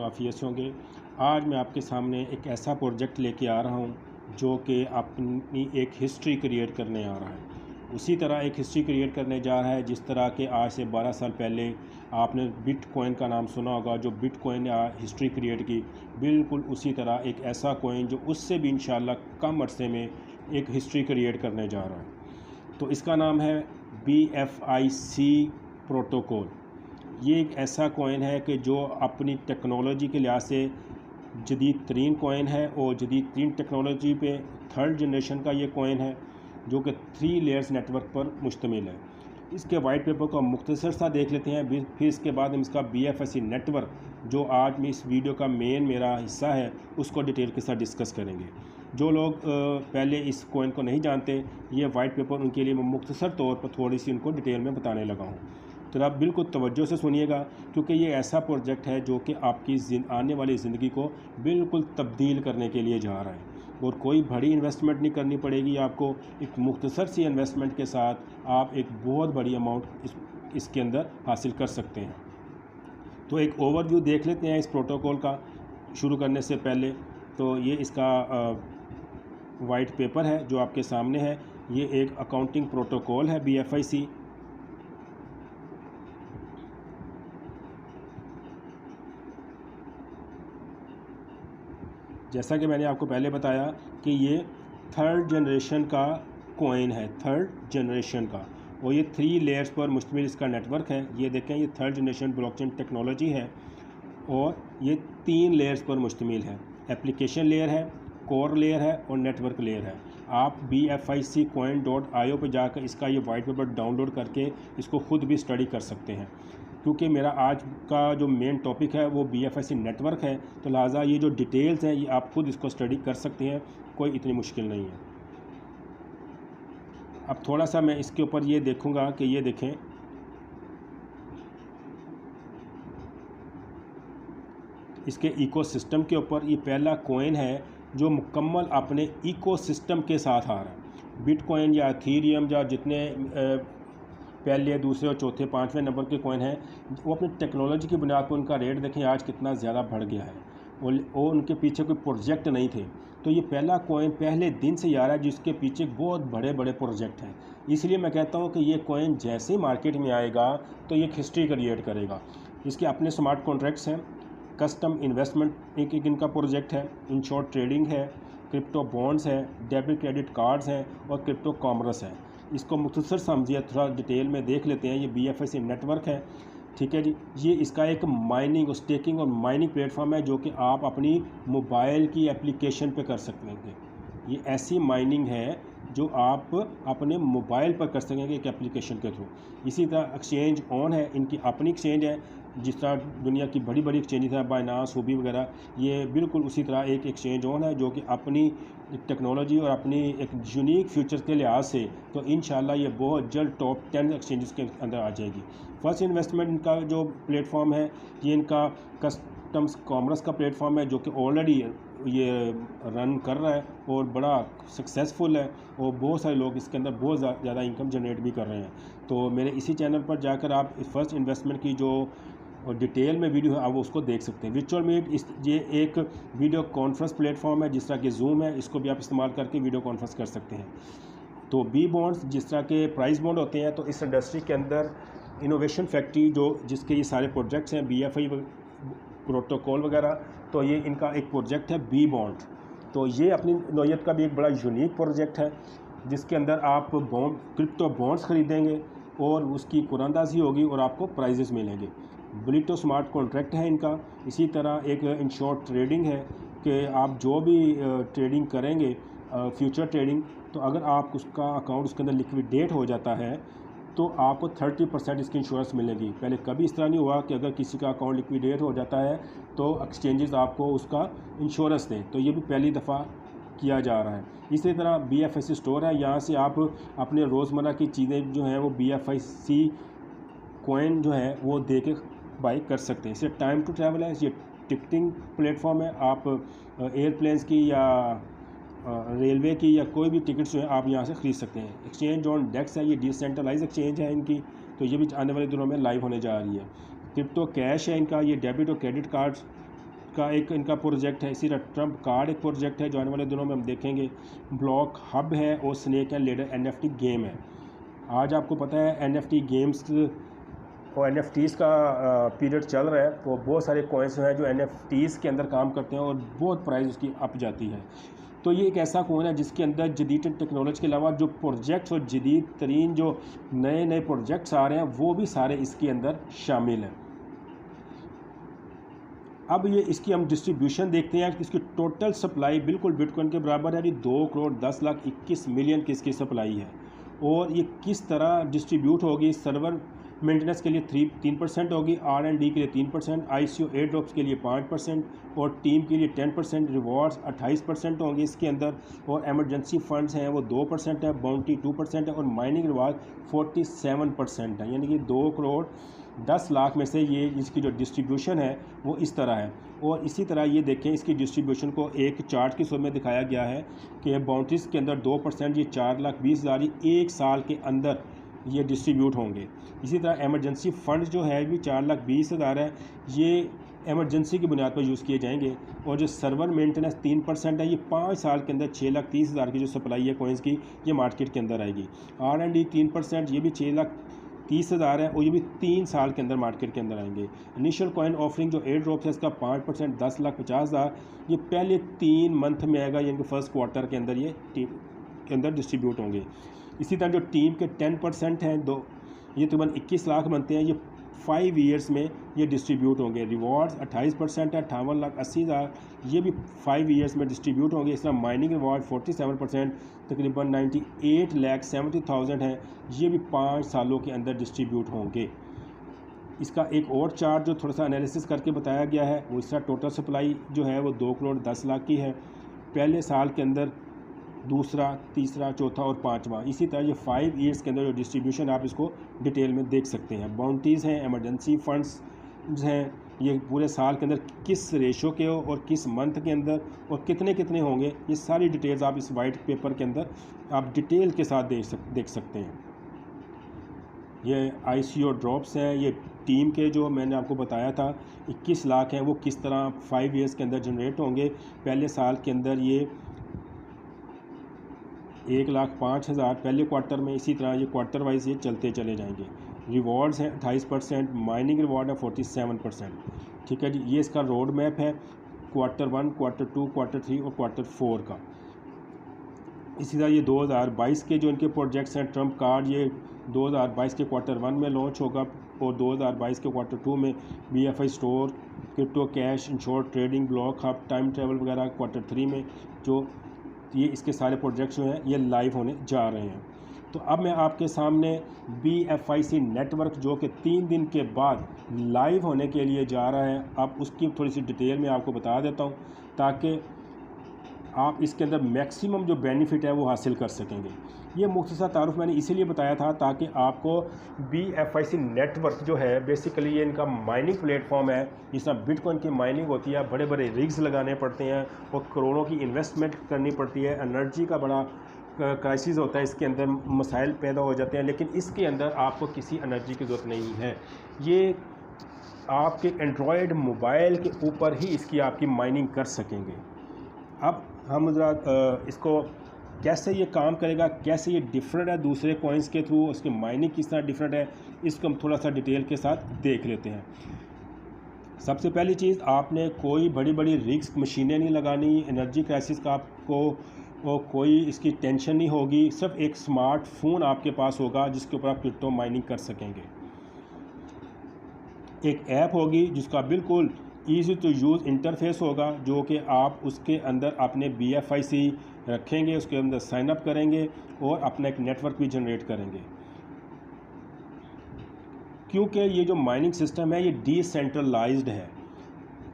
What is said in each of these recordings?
आफियत होंगे। आज मैं आपके सामने एक ऐसा प्रोजेक्ट लेके आ रहा हूँ जो कि अपनी एक हिस्ट्री क्रिएट करने आ रहा है। उसी तरह एक हिस्ट्री क्रिएट करने जा रहा है जिस तरह के आज से 12 साल पहले आपने बिटकॉइन का नाम सुना होगा, जो बिटकॉइन हिस्ट्री क्रिएट की। बिल्कुल उसी तरह एक ऐसा कॉइन जो उससे भी इंशाल्लाह कम अरसे में एक हिस्ट्री क्रिएट करने जा रहा है। तो इसका नाम है BFIC प्रोटोकॉल। ये एक ऐसा कॉइन है कि जो अपनी टेक्नोलॉजी के लिहाज से जदीद तरीन कॉइन है और जदीद तरीन टेक्नोलॉजी पे थर्ड जनरेशन का ये कॉइन है जो कि 3 लेयर्स नेटवर्क पर मुश्तमिल है। इसके वाइट पेपर को मुख्तसर सा देख लेते हैं, फिर इसके बाद हम इसका BFIC नेटवर्क जो आज में इस वीडियो का मेरा हिस्सा है उसको डिटेल के साथ डिस्कस करेंगे। जो लोग पहले इस कॉइन को नहीं जानते, ये वाइट पेपर उनके लिए मैं मुख्तसर तौर पर थोड़ी सी उनको डिटेल में बताने लगा हूँ। तो आप बिल्कुल तवज्जो से सुनिएगा क्योंकि ये ऐसा प्रोजेक्ट है जो कि आपकी आने वाली ज़िंदगी को बिल्कुल तब्दील करने के लिए जा रहा है और कोई बड़ी इन्वेस्टमेंट नहीं करनी पड़ेगी आपको। एक मुख्तसर सी इन्वेस्टमेंट के साथ आप एक बहुत बड़ी अमाउंट इसके अंदर हासिल कर सकते हैं। तो एक ओवरव्यू देख लेते हैं इस प्रोटोकॉल का शुरू करने से पहले। तो ये इसका वाइट पेपर है जो आपके सामने है। ये एक अकाउंटिंग प्रोटोकॉल है BFIC। जैसा कि मैंने आपको पहले बताया कि ये थर्ड जनरेशन का कॉइन है, थर्ड जनरेशन का, और ये 3 लेयर्स पर मुश्तमिल इसका नेटवर्क है। ये देखें, ये थर्ड जनरेशन ब्लॉकचेन टेक्नोलॉजी है और ये 3 लेयर्स पर मुश्तमिल है। एप्लीकेशन लेयर है, कोर लेयर है और नेटवर्क लेयर है। आप BFICcoin.io पर जाकर इसका ये वाइट पेपर डाउनलोड करके इसको ख़ुद भी स्टडी कर सकते हैं। क्योंकि मेरा आज का जो मेन टॉपिक है वो BFIC नेटवर्क है, तो लिहाजा ये जो डिटेल्स हैं ये आप खुद इसको स्टडी कर सकते हैं, कोई इतनी मुश्किल नहीं है। अब थोड़ा सा मैं इसके ऊपर ये देखूंगा कि ये देखें, इसके इकोसिस्टम के ऊपर ये पहला कॉइन है जो मुकम्मल अपने इकोसिस्टम के साथ आ रहा है। बिटकॉइन या इथेरियम या जितने पहले, दूसरे और चौथे, 5वें नंबर के कॉइन हैं, वो अपनी टेक्नोलॉजी की बुनियाद पर उनका रेट देखें आज कितना ज़्यादा बढ़ गया है और उनके पीछे कोई प्रोजेक्ट नहीं थे। तो ये पहला कॉइन पहले दिन से ही आ रहा है जिसके पीछे बहुत बड़े बड़े प्रोजेक्ट हैं। इसलिए मैं कहता हूँ कि ये कॉइन जैसे ही मार्केट में आएगा तो ये हिस्ट्री क्रिएट करेगा। इसके अपने स्मार्ट कॉन्ट्रैक्ट्स हैं, कस्टम इन्वेस्टमेंट एक इनका प्रोजेक्ट है, इन शॉर्ट ट्रेडिंग है, क्रिप्टो बॉन्ड्स है, डेबिट क्रेडिट कार्ड्स हैं और क्रिप्टो कॉमर्स है। इसको मुख्तसर समझिए, थोड़ा डिटेल में देख लेते हैं। ये BFIC नेटवर्क है, ठीक है जी। ये इसका एक माइनिंग और स्टेकिंग और माइनिंग प्लेटफॉर्म है जो कि आप अपनी मोबाइल की एप्लीकेशन पे कर सकेंगे। ये ऐसी माइनिंग है जो आप अपने मोबाइल पर कर सकेंगे एक एप्लीकेशन के थ्रू। इसी तरह एक्सचेंज ऑन है, इनकी अपनी एक्सचेंज है, जिस तरह दुनिया की बड़ी बड़ी एक्सचेंजेस हैं बाइनांस, हुबी वगैरह, ये बिल्कुल उसी तरह एक एक्सचेंज ऑन है जो कि अपनी टेक्नोलॉजी और अपनी एक यूनिक फीचर्स के लिहाज से तो इंशाल्लाह ये बहुत जल्द टॉप 10 एक्सचेंजेस के अंदर आ जाएगी। फर्स्ट इन्वेस्टमेंट इनका जो प्लेटफॉर्म है ये इनका कस्टम्स कॉमर्स का प्लेटफॉर्म है जो कि ऑलरेडी ये रन कर रहा है और बड़ा सक्सेसफुल है और बहुत सारे लोग इसके अंदर बहुत ज़्यादा इनकम जनरेट भी कर रहे हैं। तो मेरे इसी चैनल पर जाकर आप फर्स्ट इन्वेस्टमेंट की जो डिटेल में वीडियो है आप उसको देख सकते हैं। वर्चुअल मीट ये एक वीडियो कॉन्फ्रेंस प्लेटफॉर्म है जिस तरह कि जूम है, इसको भी आप इस्तेमाल करके वीडियो कॉन्फ्रेंस कर सकते हैं। तो B बॉन्ड्स जिस तरह के प्राइस बॉन्ड होते हैं, तो इस इंडस्ट्री के अंदर इनोवेशन फैक्ट्री जिसके ये सारे प्रोजेक्ट्स हैं BFI प्रोटोकॉल वगैरह, तो ये इनका एक प्रोजेक्ट है B बॉन्ड। तो ये अपनी नौयत का भी एक बड़ा यूनिक प्रोजेक्ट है जिसके अंदर आप क्रिप्टो बॉन्ड्स ख़रीदेंगे और उसकी कुरानंदाजी होगी और आपको प्राइजेस मिलेंगे। ब्लिटो स्मार्ट कॉन्ट्रैक्ट है इनका। इसी तरह एक इन शॉर्ट ट्रेडिंग है कि आप जो भी ट्रेडिंग करेंगे, फ्यूचर ट्रेडिंग, तो अगर आप उसका अकाउंट उसके अंदर लिक्विडेट हो जाता है तो आपको 30% इसकी इंश्योरेंस मिलेगी। पहले कभी इस तरह नहीं हुआ कि अगर किसी का अकाउंट लिक्विडेट हो जाता है तो एक्सचेंजेस आपको उसका इंश्योरेंस दें, तो ये भी पहली दफ़ा किया जा रहा है। इसी तरह BFIC स्टोर है, यहाँ से आप अपने रोज़मर्रा की चीज़ें जो हैं वो BFIC कॉइन जो है वो दे के बाई कर सकते हैं। इसे टाइम टू ट्रैवल है, ये टिकटिंग प्लेटफॉर्म है। आप एयरप्लेन्स की या रेलवे की या कोई भी टिकट्स जो है आप यहाँ से ख़रीद सकते हैं। एक्सचेंज ऑन डेक्स है, ये डिसेंट्रलाइज एक्सचेंज है इनकी, तो ये भी आने वाले दिनों में लाइव होने जा रही है। क्रिप्टो कैश है इनका, ये डेबिट और क्रेडिट कार्ड्स का एक इनका प्रोजेक्ट है, इसी तरह ट्रम्प कार्ड एक प्रोजेक्ट है जो आने वाले दिनों में हम देखेंगे। ब्लॉक हब है और snake and ladder NFT game है। आज आपको पता है NFT गेम्स और NFTs का पीरियड चल रहा है, तो बहुत सारे कॉइन्स हैं जो NFTs के अंदर काम करते हैं और बहुत प्राइस उसकी अप जाती है। तो ये एक ऐसा कॉइन है जिसके अंदर जदीद टेक्नोलॉजी के अलावा जो प्रोजेक्ट्स और जदीद तरीन जो नए नए प्रोजेक्ट्स आ रहे हैं वो भी सारे इसके अंदर शामिल हैं। अब ये इसकी हम डिस्ट्रीब्यूशन देखते हैं कि इसकी टोटल सप्लाई बिल्कुल बिटकॉइन के बराबर है, 2,10,21,000,000 की इसकी सप्लाई है। और ये किस तरह डिस्ट्रीब्यूट होगी, सर्वर मेंटेनेंस के लिए 3% होगी, R&D के लिए 3%, ICO एयर ड्रॉप्स के लिए 5% और टीम के लिए 10%, रिवॉर्ड्स 28% होंगे इसके अंदर, और एमरजेंसी फंड्स हैं वो 2% है, बाउंटी 2% है और माइनिंग रिवार्ड 47% है। यानी कि 2,10,00,000 में से ये इसकी जो डिस्ट्रीब्यूशन है वो इस तरह है। और इसी तरह ये देखें इसकी डिस्ट्रीब्यूशन को एक चार्ट की सूरत में दिखाया गया है कि बाउंटीज़ के अंदर 2%, ये 4,20,000 एक साल के अंदर ये डिस्ट्रीब्यूट होंगे। इसी तरह एमरजेंसी फ़ंड जो है भी 4,20,000 है, ये एमरजेंसी की बुनियाद पर यूज़ किए जाएंगे। और जो सर्वर मेंटेनेंस 3% है, ये 5 साल के अंदर 6,30,000 की जो सप्लाई है कॉइन्स की ये मार्केट के अंदर आएगी। R&D 3%, ये भी 6,30,000 है और ये भी 3 साल के अंदर मार्केट के अंदर आएंगे। इनिशियल कॉइन ऑफरिंग जो एयर ड्रॉप्स है इसका 5%, 10,50,000, ये पहले 3 मंथ में आएगा, यानी कि फर्स्ट क्वार्टर के अंदर ये टीम के अंदर डिस्ट्रीब्यूट होंगे। इसी तरह जो टीम के 10% हैं, ये तकरीबन 21 लाख बनते हैं, ये 5 ईयर्स में ये डिस्ट्रीब्यूट होंगे। रिवॉर्ड्स 28% है, 58,80,000, ये भी 5 ईयर्स में डिस्ट्रीब्यूट होंगे। इस तरह माइनिंग रिवॉर्ड 47%, तकरीबन 98,70,000 है, ये भी 5 सालों के अंदर डिस्ट्रीब्यूट होंगे। इसका एक और चार्ट जो थोड़ा सा एनालिसिस करके बताया गया है वो इस तरह टोटल सप्लाई जो है वो 2,10,00,000 की है पहले साल के अंदर, दूसरा, तीसरा, चौथा और पाँचवा। इसी तरह ये 5 ईयर्स के अंदर जो डिस्ट्रीब्यूशन आप इसको डिटेल में देख सकते हैं। बाउंटीज़ हैं, एमरजेंसी फंड्स हैं, ये पूरे साल के अंदर किस रेशो के हो और किस मंथ के अंदर और कितने कितने होंगे, ये सारी डिटेल्स आप इस वाइट पेपर के अंदर आप डिटेल के साथ देख सकते हैं। ये ICO ड्रॉप्स हैं, ये टीम के जो मैंने आपको बताया था 21 लाख हैं, वो किस तरह 5 ईयर्स के अंदर जनरेट होंगे। पहले साल के अंदर ये 1,05,000 पहले क्वार्टर में, इसी तरह ये क्वार्टर वाइज ये चलते चले जाएंगे। रिवॉर्ड्स हैं 28%, माइनिंग रिवॉर्ड है 47%। ठीक है जी, ये इसका रोड मैप है क्वार्टर 1, क्वार्टर 2, क्वार्टर 3 और क्वार्टर 4 का। इसी तरह ये 2022 के जो इनके प्रोजेक्ट्स हैं, ट्रम्प कार्ड ये 2022 के क्वार्टर 1 में लॉन्च होगा और 2022 के क्वार्टर 2 में BFI store, crypto cash, ensure trading, block hub, time travel वगैरह क्वार्टर 3 में जो ये इसके सारे प्रोजेक्ट्स जो हैं ये लाइव होने जा रहे हैं। तो अब मैं आपके सामने BFIC नेटवर्क जो कि 3 दिन के बाद लाइव होने के लिए जा रहा है, अब उसकी थोड़ी सी डिटेल में आपको बता देता हूँ ताकि आप इसके अंदर मैक्सिमम जो बेनिफिट है वो हासिल कर सकेंगे। ये मुख्तसर तारुफ मैंने इसीलिए बताया था ताकि आपको BFIC नेटवर्क जो है बेसिकली ये इनका माइनिंग प्लेटफॉर्म है। जिस तरह बिटकॉइन की माइनिंग होती है, बड़े बड़े रिग्स लगाने पड़ते हैं और करोड़ों की इन्वेस्टमेंट करनी पड़ती है, एनर्जी का बड़ा क्राइसिस होता है, इसके अंदर मसाइल पैदा हो जाते हैं। लेकिन इसके अंदर आपको किसी एनर्जी की ज़रूरत नहीं है। ये आपके एंड्रॉयड मोबाइल के ऊपर ही इसकी आपकी माइनिंग कर सकेंगे। अब हम ज़रा इसको कैसे ये काम करेगा, कैसे ये डिफरेंट है दूसरे कॉइन्स के थ्रू, उसकी माइनिंग किस तरह डिफरेंट है, इसको हम थोड़ा सा डिटेल के साथ देख लेते हैं। सबसे पहली चीज़, आपने कोई बड़ी बड़ी रिस्क मशीनें नहीं लगानी, एनर्जी क्राइसिस का आपको कोई इसकी टेंशन नहीं होगी। सिर्फ एक स्मार्टफोन आपके पास होगा जिसके ऊपर आप क्रिप्टो माइनिंग कर सकेंगे। एक ऐप होगी जिसका बिल्कुल ईजी टू यूज़ इंटरफेस होगा जो कि आप उसके अंदर अपने BFIC रखेंगे, उसके अंदर साइन अप करेंगे और अपना एक नेटवर्क भी जनरेट करेंगे। क्योंकि ये जो माइनिंग सिस्टम है ये डिसेंट्रलाइज्ड है।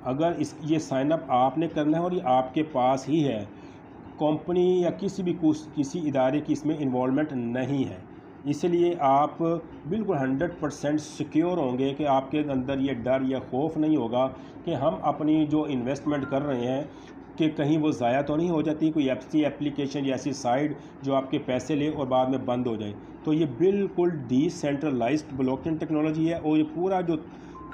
अगर ये साइन अप आपने करना है और ये आपके पास ही है, कंपनी या किसी इदारे की इसमें इन्वॉल्वमेंट नहीं है, इसलिए आप बिल्कुल 100% सिक्योर होंगे कि आपके अंदर ये डर या खौफ नहीं होगा कि हम अपनी जो इन्वेस्टमेंट कर रहे हैं कि कहीं वो ज़ाया तो नहीं हो जाती, कोई ऐसी एप्लीकेशन या ऐसी साइट जो आपके पैसे ले और बाद में बंद हो जाए। तो ये बिल्कुल डिसेंट्रलाइज्ड ब्लॉकचेन टेक्नोलॉजी है और ये पूरा जो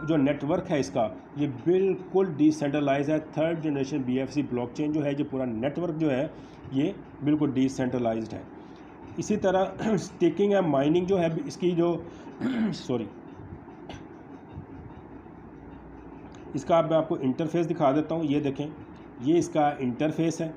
जो नेटवर्क है इसका ये बिल्कुल डिसेंट्रलाइज है। थर्ड जनरेशन BFC ब्लॉकचेन जो है, जो पूरा नेटवर्क जो है ये बिल्कुल डिसेंट्रलाइज्ड है। इसी तरह स्टेकिंग या माइनिंग जो है इसकी जो सॉरी इसका मैं आपको इंटरफेस दिखा देता हूँ। ये देखें, ये इसका इंटरफेस है।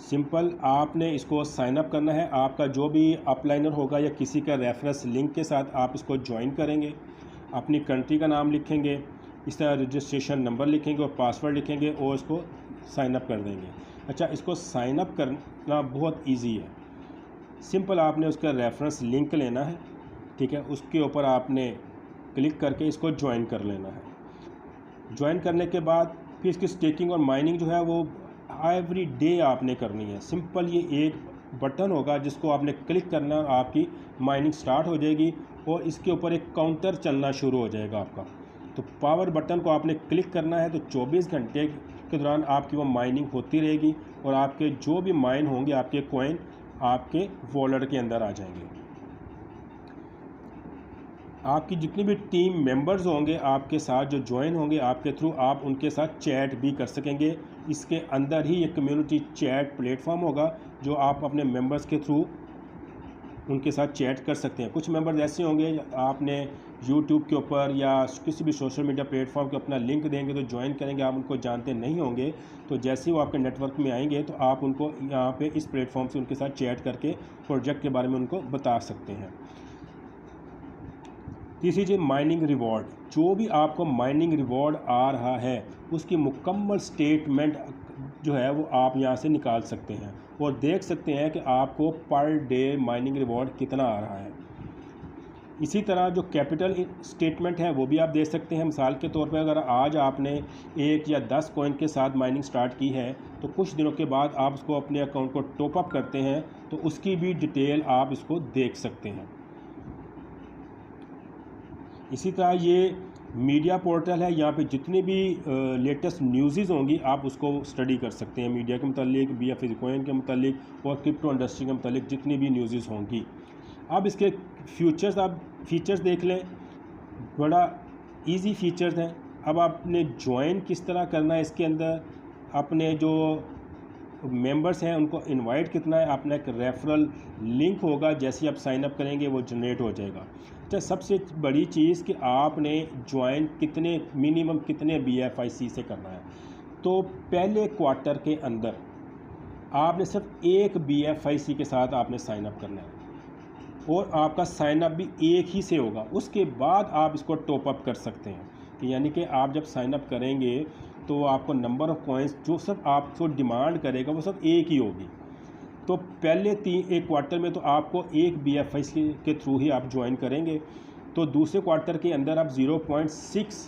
सिंपल आपने इसको साइन अप करना है। आपका जो भी अपलाइनर होगा या किसी का रेफरेंस लिंक के साथ आप इसको ज्वाइन करेंगे, अपनी कंट्री का नाम लिखेंगे, इस तरह रजिस्ट्रेशन नंबर लिखेंगे और पासवर्ड लिखेंगे और इसको साइन अप कर देंगे। अच्छा, इसको साइन अप करना बहुत इजी है। सिंपल आपने उसका रेफरेंस लिंक लेना है, ठीक है, उसके ऊपर आपने क्लिक करके इसको ज्वाइन कर लेना है। ज्वाइन करने के बाद फिर इसकी स्टेकिंग और माइनिंग जो है वो एवरी डे आपने करनी है। सिंपल ये एक बटन होगा जिसको आपने क्लिक करना, आपकी माइनिंग स्टार्ट हो जाएगी और इसके ऊपर एक काउंटर चलना शुरू हो जाएगा आपका। तो पावर बटन को आपने क्लिक करना है, तो 24 घंटे के दौरान आपकी वो माइनिंग होती रहेगी और आपके जो भी माइन होंगे आपके कॉइन आपके वॉलेट के अंदर आ जाएंगे। आपकी जितनी भी टीम मेंबर्स होंगे आपके साथ जो ज्वाइन होंगे आपके थ्रू, आप उनके साथ चैट भी कर सकेंगे। इसके अंदर ही एक कम्युनिटी चैट प्लेटफॉर्म होगा जो आप अपने मेंबर्स के थ्रू उनके साथ चैट कर सकते हैं। कुछ मेंबर्स ऐसे होंगे, आपने यूट्यूब के ऊपर या किसी भी सोशल मीडिया प्लेटफॉर्म के अपना लिंक देंगे तो ज्वाइन करेंगे, आप उनको जानते नहीं होंगे, तो जैसे ही वो आपके नेटवर्क में आएंगे तो आप उनको यहाँ पे इस प्लेटफॉर्म से उनके साथ चैट करके प्रोजेक्ट के बारे में उनको बता सकते हैं। तीसरी चीज़ माइनिंग रिवॉर्ड। जो भी आपको माइनिंग रिवॉर्ड आ रहा है उसकी मुकम्मल स्टेटमेंट जो है वो आप यहाँ से निकाल सकते हैं और देख सकते हैं कि आपको पर डे माइनिंग रिवॉर्ड कितना आ रहा है। इसी तरह जो कैपिटल स्टेटमेंट है वो भी आप देख सकते हैं। मिसाल के तौर पर अगर आज आपने 1 या 10 कॉइन के साथ माइनिंग स्टार्ट की है तो कुछ दिनों के बाद आप उसको अपने अकाउंट को टॉप अप करते हैं तो उसकी भी डिटेल आप इसको देख सकते हैं। इसी तरह ये मीडिया पोर्टल है, यहाँ पे जितनी भी लेटेस्ट न्यूज़ होंगी आप उसको स्टडी कर सकते हैं। मीडिया के मतलब BFC कॉइन के मतलब और क्रिप्टो इंडस्ट्री के मतलब जितनी भी न्यूज़ होंगी। अब इसके आप फीचर्स देख लें, बड़ा इजी फीचर्स हैं। अब आपने ज्वाइन किस तरह करना है, इसके अंदर अपने जो मेंबर्स हैं उनको इनवाइट कितना है, अपना एक रेफरल लिंक होगा, जैसे आप साइन अप करेंगे वो जनरेट हो जाएगा। अच्छा, सबसे बड़ी चीज़ कि आपने ज्वाइन कितने मिनिमम कितने BFIC से करना है। तो पहले क्वार्टर के अंदर आपने सिर्फ एक BFIC के साथ आपने साइन अप करना है और आपका साइन अप भी एक ही से होगा। उसके बाद आप इसको टॉप अप कर सकते हैं कि यानी कि आप जब साइन अप करेंगे तो आपको नंबर ऑफ़ कॉइन्स जो सब आपको डिमांड करेगा वो सब एक ही होगी। तो पहले एक क्वार्टर में तो आपको एक BFIC के थ्रू ही आप ज्वाइन करेंगे, तो दूसरे क्वार्टर के अंदर आप 0.6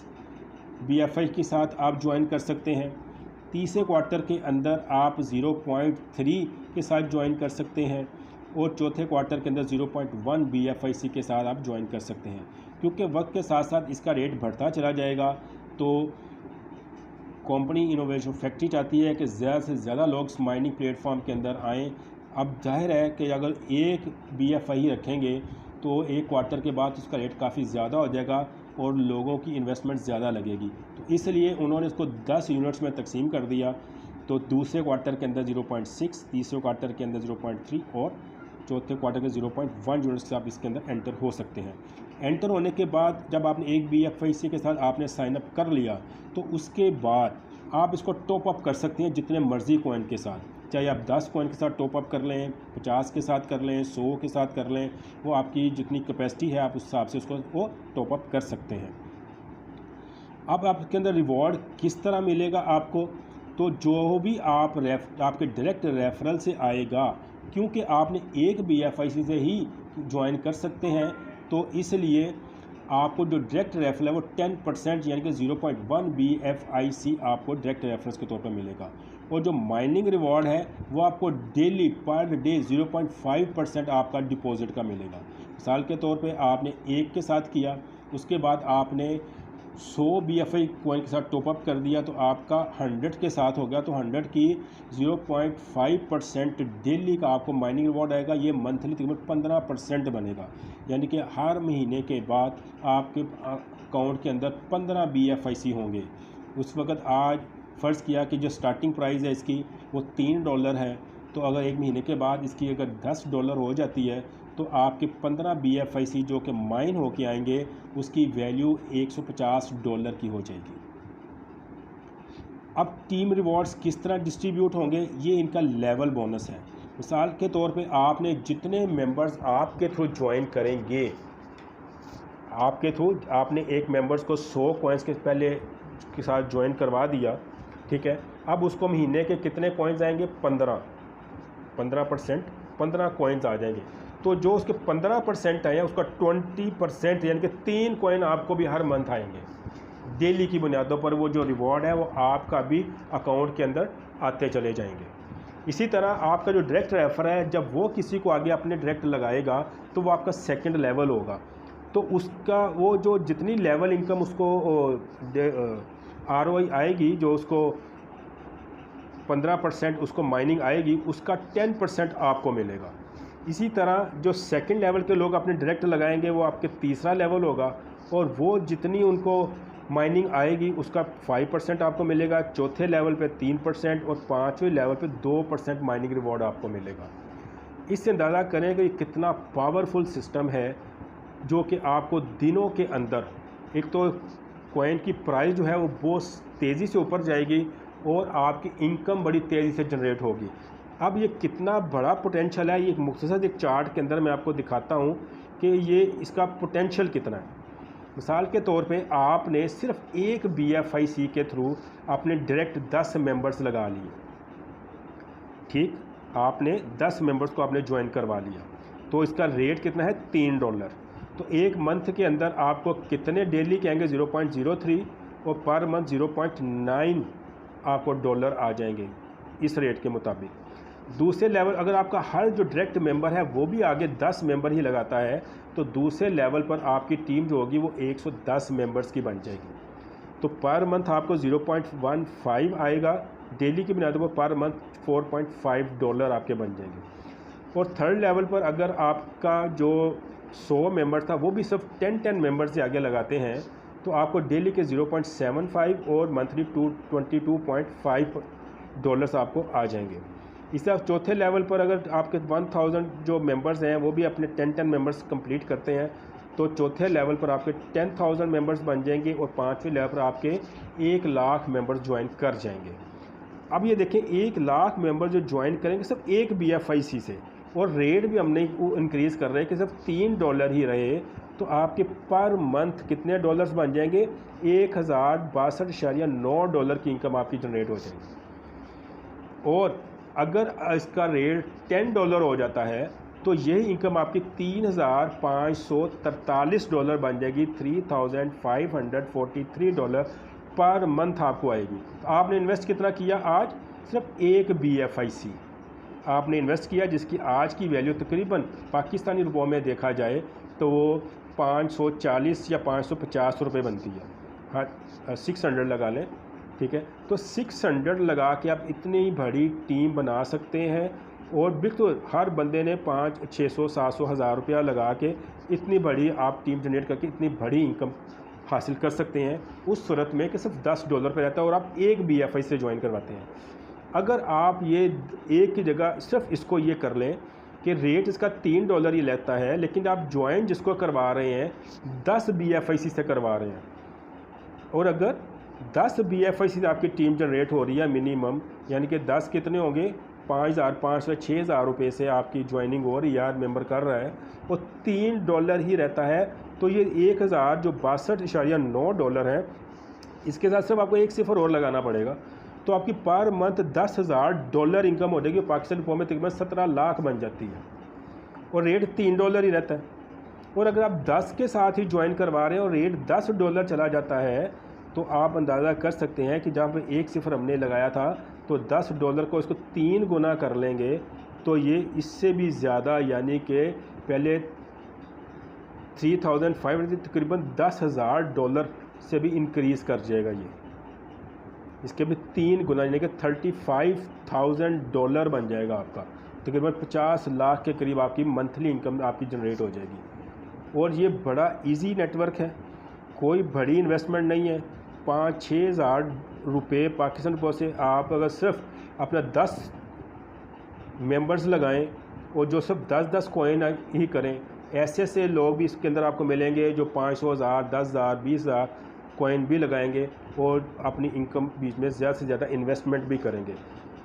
BFIC के साथ आप ज्वाइन कर सकते हैं। तीसरे क्वार्टर के अंदर आप 0.3 के साथ ज्वाइन कर सकते हैं और चौथे क्वार्टर के अंदर 0.1 BFIC के साथ आप ज्वाइन कर सकते हैं। क्योंकि वक्त के साथ साथ इसका रेट बढ़ता चला जाएगा, तो कंपनी इनोवेशन फैक्ट्री चाहती है कि ज़्यादा से ज़्यादा लोग माइनिंग प्लेटफॉर्म के अंदर आएँ। अब जाहिर है कि अगर एक BFI रखेंगे तो एक क्वार्टर के बाद उसका रेट काफ़ी ज़्यादा हो जाएगा और लोगों की इन्वेस्टमेंट ज़्यादा लगेगी, तो इसलिए उन्होंने इसको 10 यूनिट्स में तकसीम कर दिया। तो दूसरे क्वार्टर के अंदर 0.6, तीसरे क्वार्टर के अंदर 0.3 और चौथे क्वार्टर के 0.1 यूनिट्स से आप इसके अंदर एंटर हो सकते हैं। एंटर होने के बाद जब आपने एक BFIC के साथ आपने साइन अप कर लिया तो उसके बाद आप इसको टॉप अप कर सकते हैं जितने मर्ज़ी कॉइन के साथ, चाहे आप 10 कॉइन के साथ टॉप अप कर लें, 50 के साथ कर लें, 100 के साथ कर लें, वो आपकी जितनी कैपेसिटी है आप उस हिसाब से उसको वो टॉप अप कर सकते हैं। अब आपके अंदर रिवॉर्ड किस तरह मिलेगा आपको, तो जो भी आपके डायरेक्ट रेफरल से आएगा, क्योंकि आपने एक BFIC से ही ज्वाइन कर सकते हैं तो इसलिए आपको जो डायरेक्ट रेफरल है वो 10% यानी कि 0.1 BFIC आपको डायरेक्ट रेफरेंस के तौर पर मिलेगा। और जो माइनिंग रिवॉर्ड है वो आपको डेली पर डे 0.5% आपका डिपॉजिट का मिलेगा। मिसाल के तौर पे आपने एक के साथ किया, उसके बाद आपने 100 BFI कॉइन के साथ टॉपअप कर दिया तो आपका 100 के साथ हो गया, तो 100 की 0.5% डेली का आपको माइनिंग रिवॉर्ड आएगा। ये मंथली तकरीबन 15% बनेगा, यानी कि हर महीने के बाद आपके अकाउंट के अंदर 15 BFIC होंगे। उस वक़्त आज फ़र्ज़ किया कि जो स्टार्टिंग प्राइस है इसकी वो $3 है, तो अगर एक महीने के बाद इसकी अगर $10 हो जाती है तो आपके 15 BFIC जो कि माइन होके आएंगे उसकी वैल्यू $150 की हो जाएगी। अब टीम रिवॉर्ड्स किस तरह डिस्ट्रीब्यूट होंगे, ये इनका लेवल बोनस है। मिसाल के तौर पे आपने जितने मेंबर्स आपके थ्रू ज्वाइन करेंगे, आपके थ्रू आपने एक मेंबर्स को 100 कॉइन्स के पहले के साथ ज्वाइन करवा दिया, ठीक है। अब उसको महीने के कितने कॉइन्स आएंगे? 15% 15 कॉइन्स आ जाएंगे। तो जो उसके 15% आए उसका 20% यानी कि 3 कॉइन आपको भी हर मंथ आएंगे। डेली की बुनियादों पर वो जो रिवॉर्ड है वो आपका भी अकाउंट के अंदर आते चले जाएंगे। इसी तरह आपका जो डायरेक्ट रेफर है, जब वो किसी को आगे अपने डायरेक्ट लगाएगा तो वो आपका सेकंड लेवल होगा। तो उसका वो जो जितनी लेवल इनकम उसको ROI आएगी, जो उसको 15% उसको माइनिंग आएगी, उसका 10% आपको मिलेगा। इसी तरह जो सेकंड लेवल के लोग अपने डायरेक्ट लगाएंगे वो आपके तीसरा लेवल होगा, और वो जितनी उनको माइनिंग आएगी उसका 5% आपको मिलेगा, चौथे लेवल पे 3% और पाँचवें लेवल पे 2% माइनिंग रिवॉर्ड आपको मिलेगा। इससे अंदाज़ा करें कि कितना पावरफुल सिस्टम है, जो कि आपको दिनों के अंदर एक तो कॉइन की प्राइस जो है वो बहुत तेज़ी से ऊपर जाएगी और आपकी इनकम बड़ी तेज़ी से जनरेट होगी। अब ये कितना बड़ा पोटेंशियल है, ये एक मुख्तसर एक चार्ट के अंदर मैं आपको दिखाता हूँ कि ये इसका पोटेंशियल कितना है। मिसाल के तौर पे आपने सिर्फ एक BFIC के थ्रू आपने डायरेक्ट 10 मेंबर्स लगा लिए, ठीक, आपने 10 मेंबर्स को आपने ज्वाइन करवा लिया, तो इसका रेट कितना है? $3। तो एक मंथ के अंदर आपको कितने डेली के आएंगे? 0.03 और पर मंथ 0.9 आपको डॉलर आ जाएंगे इस रेट के मुताबिक। दूसरे लेवल अगर आपका हर जो डायरेक्ट मेंबर है वो भी आगे 10 मेंबर ही लगाता है, तो दूसरे लेवल पर आपकी टीम जो होगी वो 110 मेंबर्स की बन जाएगी। तो पर मंथ आपको 0.15 आएगा डेली की बुनियादों पर, पर मंथ $4.5 आपके बन जाएंगे। और थर्ड लेवल पर अगर आपका जो 100 मेंबर था वो भी सिर्फ 10 मेंबर से आगे लगाते हैं, तो आपको डेली के 0.75 और मंथली $22.5 आपको आ जाएंगे। इस तरह चौथे लेवल पर अगर आपके 1000 जो मेंबर्स हैं वो भी अपने 10 मेंबर्स कंप्लीट करते हैं, तो चौथे लेवल पर आपके 10,000 मेंबर्स बन जाएंगे और पाँचवें लेवल पर आपके 1 लाख मेंबर्स ज्वाइन कर जाएंगे। अब ये देखें 1 लाख मेंबर जो ज्वाइन करेंगे सिर्फ एक BFIC से, और रेट भी हमने इंक्रीज़ कर रहे हैं कि सिर्फ $3 ही रहे, तो आपके पर मंथ कितने डॉलर्स बन जाएंगे? $1062.9 की इनकम आपकी जनरेट हो जाएगी। और अगर इसका रेट $10 हो जाता है तो यही इनकम आपकी $3,543 बन जाएगी। $3,543 पर मंथ आपको आएगी। तो आपने इन्वेस्ट कितना किया? आज सिर्फ एक BFIC आपने इन्वेस्ट किया, जिसकी आज की वैल्यू तकरीबन पाकिस्तानी रुपयों में देखा जाए तो वो 540 या 550 रुपये बनती है। हाँ, 600 लगा लें, ठीक है। तो 600 लगा के आप इतनी बड़ी टीम बना सकते हैं, और बिल्कुल हर बंदे ने 500, 600, 700, 1000 रुपया लगा के इतनी बड़ी आप टीम जनरेट करके इतनी बड़ी इनकम हासिल कर सकते हैं, उस सूरत में कि सिर्फ $10 पे रहता है और आप एक BFI से ज्वाइन करवाते हैं। अगर आप ये एक की जगह सिर्फ इसको ये कर लें कि रेट इसका $3 ही लेता है, लेकिन आप ज्वाइन जिसको करवा रहे हैं 10 BFIC से करवा रहे हैं, और अगर 10 BFIC से आपकी टीम जनरेट हो रही है मिनिमम, यानी कि 10 कितने होंगे? 5,500 6,000 रुपये से आपकी ज्वाइनिंग हो रही है, मेंबर कर रहा है, और $3 ही रहता है, तो ये 1000 जो $62.9 है, इसके साथ सिर्फ आपको एक सिफर और लगाना पड़ेगा, तो आपकी पर मंथ $10,000 इनकम हो जाएगी। पाकिस्तानी रुपये में तकरीबन 17 लाख बन जाती है, और रेट $3 ही रहता है। और अगर आप 10 के साथ ही ज्वाइन करवा रहे हैं और रेट $10 चला जाता है, तो आप अंदाज़ा कर सकते हैं कि जब एक सिफर हमने लगाया था तो $10 को इसको 3 गुना कर लेंगे तो ये इससे भी ज़्यादा, यानी कि पहले 3,500 तकरीबन $10,000 से भी इंक्रीज़ कर जाएगा। ये इसके भी 3 गुना यानी कि $35,000 बन जाएगा आपका। तकरीबन 50 लाख के करीब आपकी मंथली इनकम आपकी जनरेट हो जाएगी। और ये बड़ा इजी नेटवर्क है, कोई बड़ी इन्वेस्टमेंट नहीं है। 5-6 हज़ार रुपये पाकिस्तान रुपये से आप अगर सिर्फ अपना 10 मेंबर्स लगाएं और जो सिर्फ 10-10 कॉइन ही करें, ऐसे लोग भी इसके अंदर आपको मिलेंगे जो 500 हज़ार 10,000 20,000 कॉइन भी लगाएंगे और अपनी इनकम बीच में ज़्यादा से ज़्यादा इन्वेस्टमेंट भी करेंगे।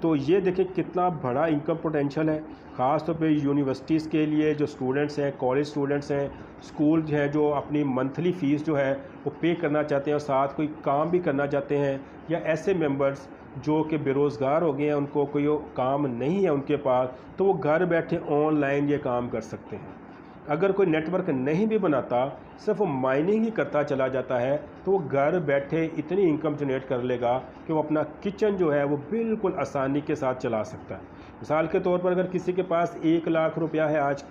तो ये देखें कितना बड़ा इनकम पोटेंशियल है, ख़ास तौर पे यूनिवर्सिटीज़ के लिए जो स्टूडेंट्स हैं, कॉलेज स्टूडेंट्स हैं, स्कूल हैं जो अपनी मंथली फ़ीस जो है वो पे करना चाहते हैं और साथ कोई काम भी करना चाहते हैं, या ऐसे मेंबर्स जो कि बेरोज़गार हो गए हैं, उनको कोई काम नहीं है उनके पास, तो वो घर बैठे ऑनलाइन ये काम कर सकते हैं। अगर कोई नेटवर्क नहीं भी बनाता, सिर्फ वो माइनिंग ही करता चला जाता है, तो वो घर बैठे इतनी इनकम जनरेट कर लेगा कि वो अपना किचन जो है वो बिल्कुल आसानी के साथ चला सकता है। मिसाल के तौर पर अगर किसी के पास 1 लाख रुपया है आज,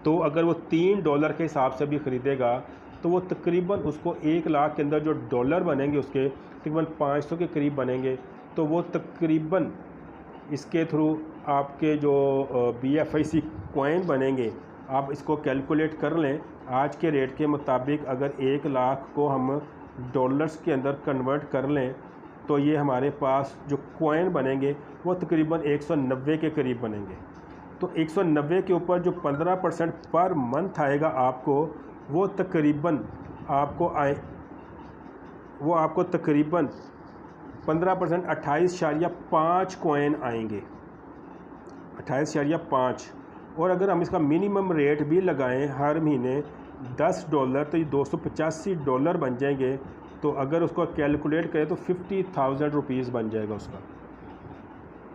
तो अगर वो $3 के हिसाब से भी ख़रीदेगा तो वो तकरीबन उसको 1 लाख के अंदर जो डॉलर बनेंगे उसके तकरीबन 500 के करीब बनेंगे। तो वो तकरीबन इसके थ्रू आपके जो BFIC कॉइन बनेंगे, आप इसको कैलकुलेट कर लें। आज के रेट के मुताबिक अगर 1 लाख को हम डॉलर्स के अंदर कन्वर्ट कर लें तो ये हमारे पास जो कॉइन बनेंगे वो तकरीबन 190 के करीब बनेंगे। तो 190 के ऊपर जो 15% पर मंथ आएगा आपको, वो आपको तकरीबन 15% 28.5 कॉइन आएंगे, 28.5। और अगर हम इसका मिनिमम रेट भी लगाएं हर महीने $10, तो ये $285 बन जाएंगे। तो अगर उसको कैलकुलेट करें तो 50,000 रुपीज़ बन जाएगा उसका।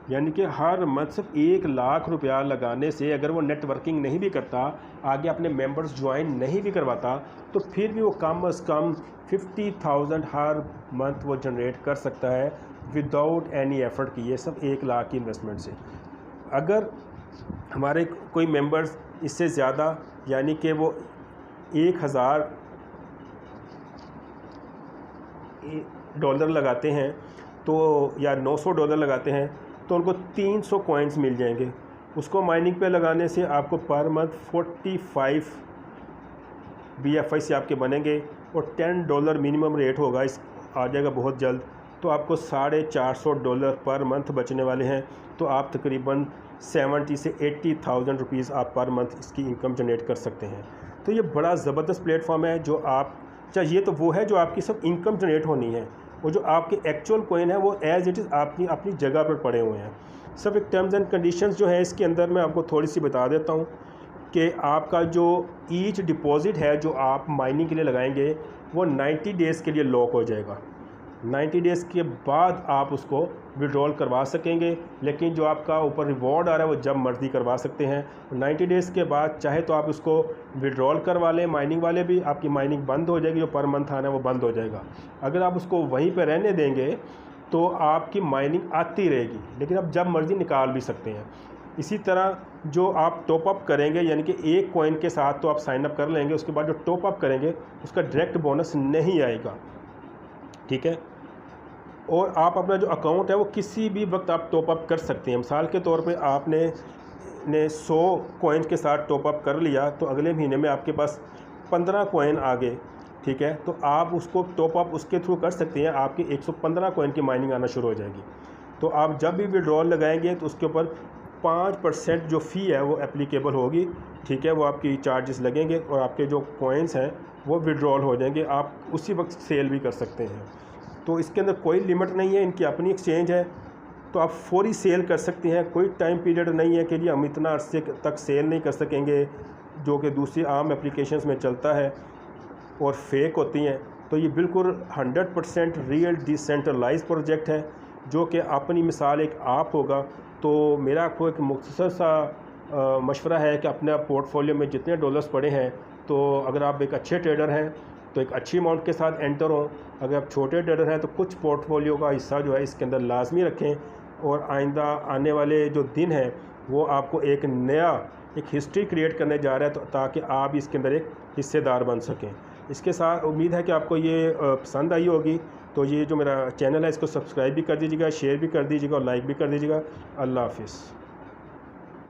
यानी कि हर मंथ सिर्फ 1 लाख रुपया लगाने से अगर वो नेटवर्किंग नहीं भी करता, आगे अपने मेंबर्स ज्वाइन नहीं भी करवाता, तो फिर भी वो कम अज़ कम 50,000 हर मंथ वो जनरेट कर सकता है विदाउट एनी एफर्ट किए, सब 1 लाख की इन्वेस्टमेंट से। अगर हमारे कोई मेंबर्स इससे ज़्यादा यानी कि वो 1,000 डॉलर लगाते हैं तो या $900 लगाते हैं तो उनको 300 कॉइन्स मिल जाएंगे। उसको माइनिंग पे लगाने से आपको पर मंथ 45 BFIC आपके बनेंगे और $10 मिनिमम रेट होगा, इस आ जाएगा बहुत जल्द। तो आपको $450 पर मंथ बचने वाले हैं। तो आप तकरीबन 70 से 80,000 रुपीज़ आप पर मंथ इसकी इनकम जनरेट कर सकते हैं। तो ये बड़ा ज़बरदस्त प्लेटफॉर्म है जो आप चाहिए। तो वो है जो आपकी सब इनकम जनरेट होनी है, वो जो आपके एक्चुअल कॉइन है वो एज़ इट इज़ अपनी जगह पर पड़े हुए हैं। सब एक टर्म्स एंड कंडीशंस जो है इसके अंदर मैं आपको थोड़ी सी बता देता हूँ कि आपका जो ईच डिपॉज़िट है जो आप माइनिंग के लिए लगाएंगे वो 90 डेज़ के लिए लॉक हो जाएगा। 90 डेज़ के बाद आप उसको विड्रॉल करवा सकेंगे, लेकिन जो आपका ऊपर रिवॉर्ड आ रहा है वो जब मर्ज़ी करवा सकते हैं। 90 डेज़ के बाद चाहे तो आप उसको विड्रॉल करवा लें, माइनिंग वाले भी, आपकी माइनिंग बंद हो जाएगी, जो पर मंथ आना है वो बंद हो जाएगा। अगर आप उसको वहीं पर रहने देंगे तो आपकी माइनिंग आती रहेगी, लेकिन आप जब मर्ज़ी निकाल भी सकते हैं। इसी तरह जो आप टॉप अप करेंगे, यानी कि एक कॉइन के साथ तो आप साइन अप कर लेंगे, उसके बाद जो टॉप अप करेंगे उसका डायरेक्ट बोनस नहीं आएगा, ठीक है। और आप अपना जो अकाउंट है वो किसी भी वक्त आप टॉप अप कर सकते हैं। मिसाल के तौर पे आपने 100 कॉइन के साथ टॉप अप कर लिया तो अगले महीने में आपके पास 15 कॉइन आ गए, ठीक है, तो आप उसको टॉप अप उसके थ्रू कर सकते हैं, आपकी 115 कॉइन की माइनिंग आना शुरू हो जाएगी। तो आप जब भी विड्रॉल लगाएंगे तो उसके ऊपर 5% जो फ़ी है वो एप्लीकेबल होगी, ठीक है, वो आपकी चार्जेस लगेंगे और आपके जो कॉइन्स हैं वो विड्रॉल हो जाएंगे, आप उसी वक्त सेल भी कर सकते हैं। तो इसके अंदर कोई लिमिट नहीं है, इनकी अपनी एक्सचेंज है, तो आप फौरी सेल कर सकते हैं। कोई टाइम पीरियड नहीं है कि जी हम इतना अरसे तक सेल नहीं कर सकेंगे, जो कि दूसरी आम एप्लीकेशंस में चलता है और फेक होती हैं। तो ये बिल्कुल 100% रियल डिसेंट्रलाइज प्रोजेक्ट है, जो कि अपनी मिसाल एक आप होगा। तो मेरा आपको एक मुख्तसर सा मशवरा है कि अपने पोर्टफोलियो में जितने डॉलर्स पड़े हैं, तो अगर आप एक अच्छे ट्रेडर हैं तो एक अच्छी अमाउंट के साथ एंटर हों। अगर आप छोटे ट्रेडर हैं तो कुछ पोर्टफोलियो का हिस्सा जो है इसके अंदर लाजमी रखें, और आइंदा आने वाले जो दिन हैं वो आपको एक नया एक हिस्ट्री क्रिएट करने जा रहा है, तो ताकि आप इसके अंदर एक हिस्सेदार बन सकें। इसके साथ उम्मीद है कि आपको ये पसंद आई होगी। तो ये जो मेरा चैनल है इसको सब्सक्राइब भी कर दीजिएगा, शेयर भी कर दीजिएगा और लाइक भी कर दीजिएगा। अल्लाह हाफिज़।